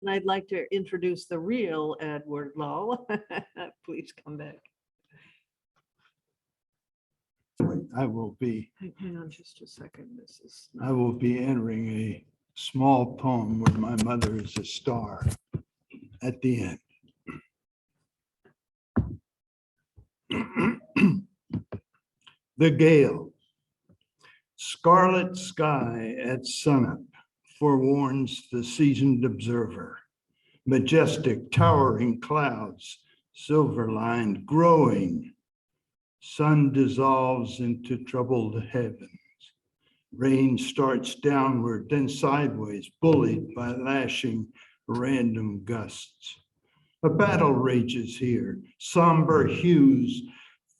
And I'd like to introduce the real Edward Lull. Please come back. I will be Hang on just a second. This is I will be entering a small poem where my mother is a star at the end. The gale. Scarlet sky at sunup forewarns the seasoned observer. Majestic towering clouds, silver-lined, growing. Sun dissolves into troubled heavens. Rain starts downward, then sideways, bullied by lashing random gusts. A battle rages here. Somber hues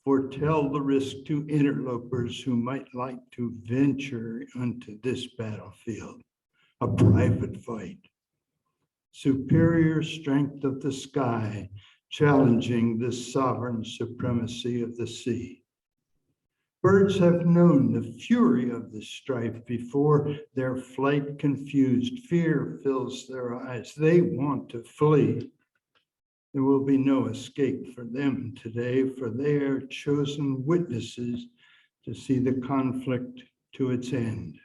foretell the risk to interlopers who might like to venture onto this battlefield. A private fight. Superior strength of the sky, challenging the sovereign supremacy of the sea. Birds have known the fury of the strife before, their flight confused. Fear fills their eyes. They want to flee. There will be no escape for them today, for they are chosen witnesses to see the conflict to its end.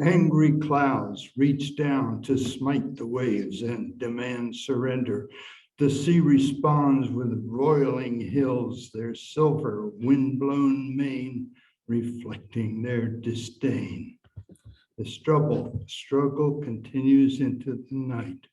Angry clouds reach down to smite the waves and demand surrender. The sea responds with roiling hills, their silver wind-blown mane reflecting their disdain. The struggle continues into the night.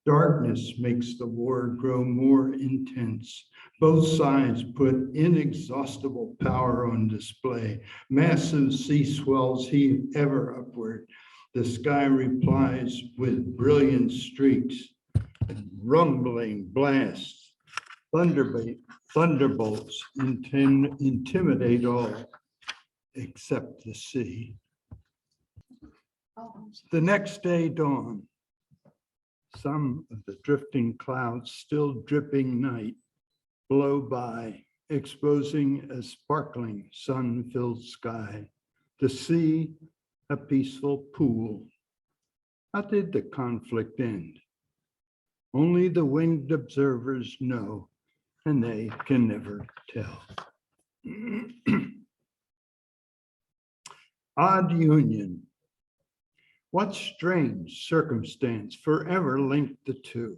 Darkness makes the war grow more intense. Both sides put inexhaustible power on display. Massive sea swells heave ever upward. The sky replies with brilliant streaks, rumbling blasts. Thunderbolts intimidate all except the sea. The next day dawned. Some of the drifting clouds, still dripping night, blow by, exposing a sparkling sun-filled sky. The sea, a peaceful pool. How did the conflict end? Only the winged observers know, and they can never tell. Odd union. What strange circumstance forever linked the two?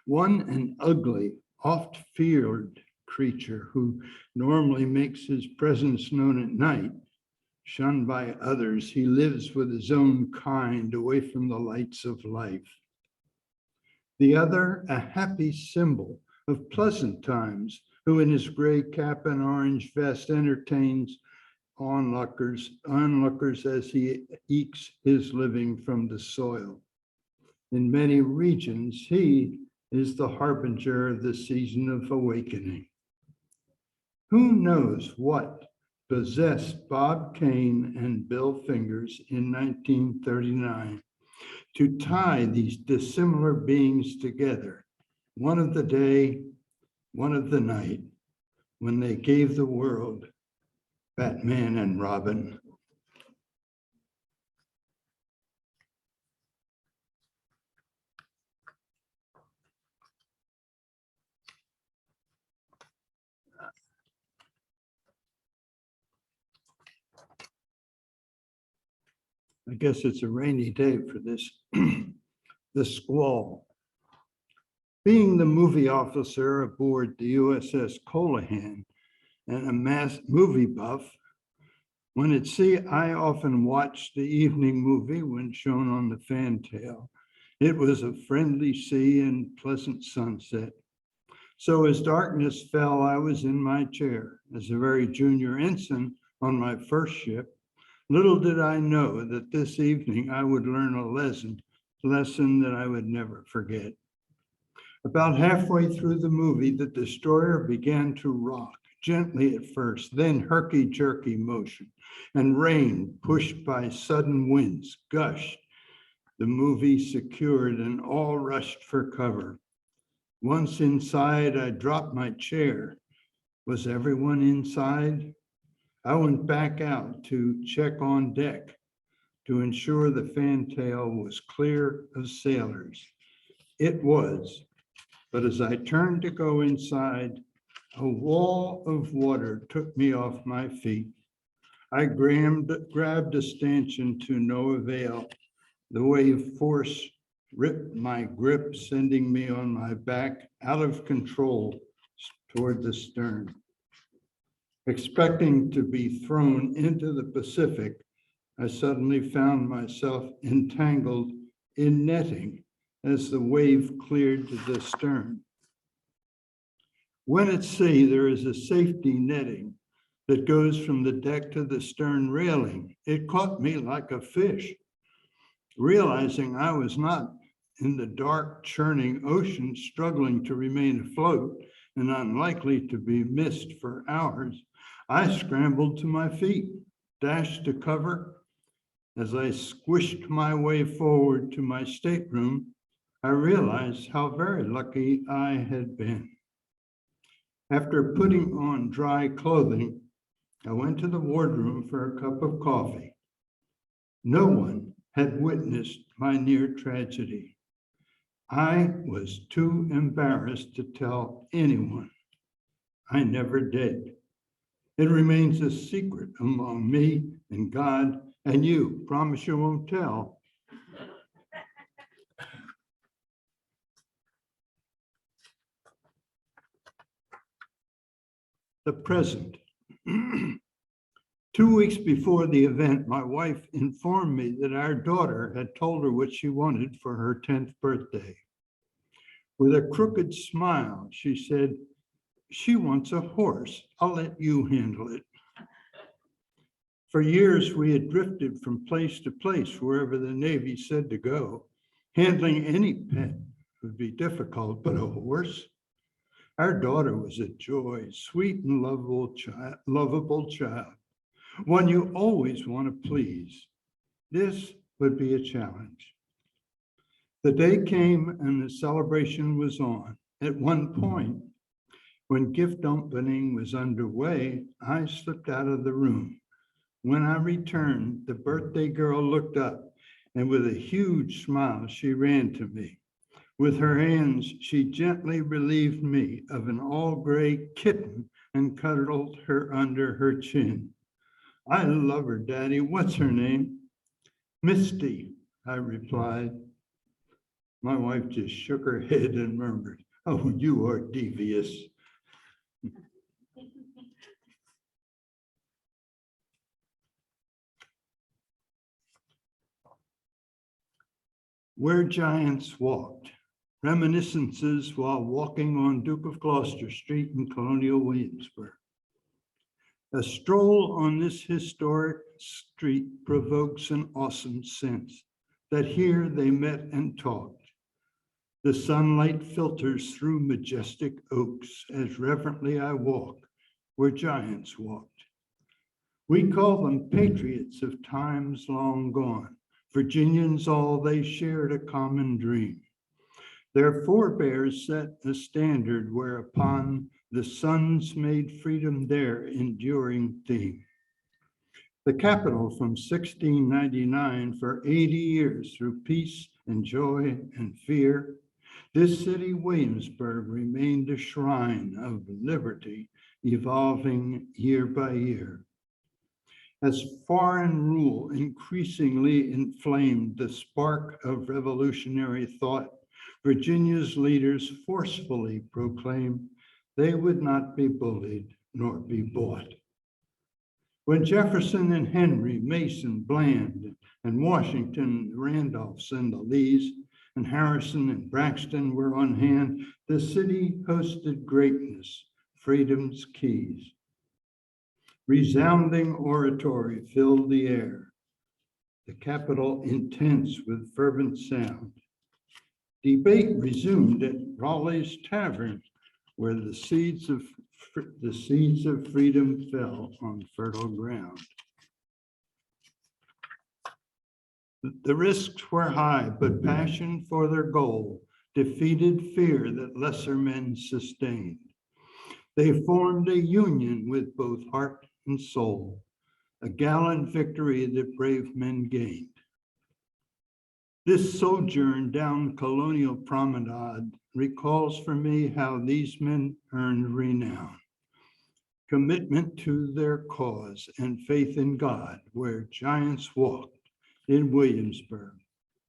One, an ugly, oft-feared creature who normally makes his presence known at night. Shunned by others, he lives with his own kind away from the lights of life. The other, a happy symbol of pleasant times, who in his gray cap and orange vest entertains onlookers as he ekes his living from the soil. In many regions, he is the harbinger of the season of awakening. Who knows what possessed Bob Kane and Bill Fingers in 1939 to tie these dissimilar beings together, one of the day, one of the night, when they gave the world Batman and Robin. I guess it's a rainy day for this, this squall. Being the movie officer aboard the USS Colohan and a mass movie buff, when at sea, I often watched the evening movie when shown on the fantail. It was a friendly sea and pleasant sunset. So as darkness fell, I was in my chair as a very junior ensign on my first ship. Little did I know that this evening I would learn a lesson that I would never forget. About halfway through the movie, the destroyer began to rock, gently at first, then herky-jerky motion, and rain, pushed by sudden winds, gushed. The movie secured and all rushed for cover. Once inside, I dropped my chair. Was everyone inside? I went back out to check on deck. to ensure the fantail was clear of sailors. It was, but as I turned to go inside, a wall of water took me off my feet. I grabbed a stanchion to no avail. The wave force ripped my grip, sending me on my back out of control toward the stern. Expecting to be thrown into the Pacific, I suddenly found myself entangled in netting as the wave cleared to the stern. When at sea, there is a safety netting that goes from the deck to the stern railing. It caught me like a fish. Realizing I was not in the dark, churning ocean, struggling to remain afloat and unlikely to be missed for hours, I scrambled to my feet, dashed to cover. As I squished my way forward to my stateroom, I realized how very lucky I had been. After putting on dry clothing, I went to the wardroom for a cup of coffee. No one had witnessed my near tragedy. I was too embarrassed to tell anyone. I never did. It remains a secret among me and God and you. Promise you won't tell. The present. 2 weeks before the event, my wife informed me that our daughter had told her what she wanted for her 10th birthday. With a crooked smile, she said, "She wants a horse. I'll let you handle it." For years, we had drifted from place to place wherever the Navy said to go. Handling any pet would be difficult, but a horse? Our daughter was a joy, sweet and lovable child, one you always want to please. This would be a challenge. The day came and the celebration was on. At one point, when gift opening was underway, I slipped out of the room. When I returned, the birthday girl looked up, and with a huge smile, she ran to me. With her hands, she gently relieved me of an all-gray kitten and cuddled her under her chin. "I love her, Daddy. What's her name?" "Misty," I replied. My wife just shook her head and murmured, "Oh, you are devious." Where Giants Walked. Reminiscences while walking on Duke of Gloucester Street in Colonial Williamsburg. A stroll on this historic street provokes an awesome sense that here they met and talked. The sunlight filters through majestic oaks as reverently I walk where giants walked. We call them patriots of times long gone, Virginians all, they shared a common dream. Their forebears set a standard whereupon the sons made freedom their enduring theme. The capital from 1699 for 80 years through peace and joy and fear, this city, Williamsburg, remained a shrine of liberty, evolving year by year. As foreign rule increasingly inflamed the spark of revolutionary thought, Virginia's leaders forcefully proclaimed they would not be bullied nor be bought. When Jefferson and Henry, Mason, Bland, and Washington, Randolphs, and the Lees, and Harrison and Braxton were on hand, the city hosted greatness, freedom's keys. Resounding oratory filled the air, the Capitol intense with fervent sound. Debate resumed at Raleigh's Tavern, where the seeds of freedom fell on fertile ground. The risks were high, but passion for their goal defeated fear that lesser men sustained. They formed a union with both heart and soul, a gallant victory that brave men gained. This sojourn down Colonial Promenade recalls for me how these men earned renown, commitment to their cause and faith in God, where giants walked in Williamsburg,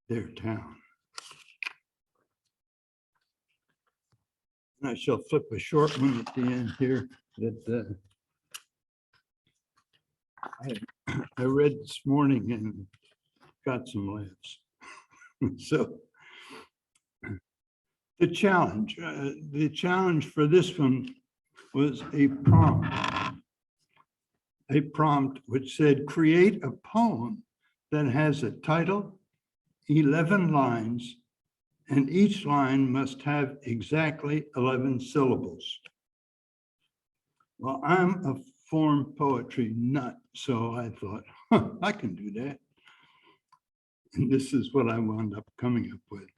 their town. And I shall flip a short one at the end here that I read this morning and got some laughs. So the challenge for this one was a prompt which said, create a poem that has a title, 11 lines, and each line must have exactly 11 syllables. Well, I'm a form poetry nut, so I thought, I can do that. And this is what I wound up coming up with.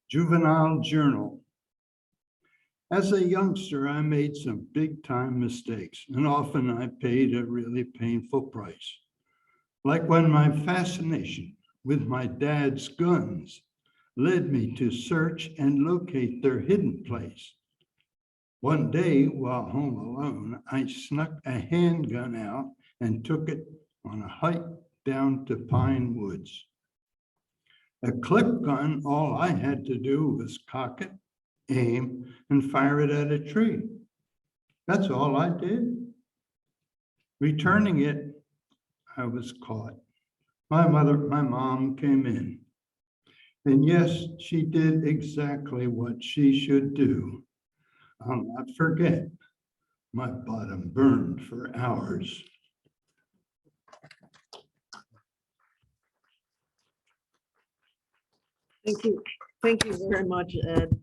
Juvenile journal. As a youngster, I made some big time mistakes, and often I paid a really painful price. Like when my fascination with my dad's guns led me to search and locate their hidden place. One day, while home alone, I snuck a handgun out and took it on a hike down to Pine Woods. A clip gun, all I had to do was cock it, aim, and fire it at a tree. That's all I did. Returning it, I was caught. My mom came in. And yes, she did exactly what she should do. I'll not forget, my bottom burned for hours. Thank you. Thank you very much, Ed.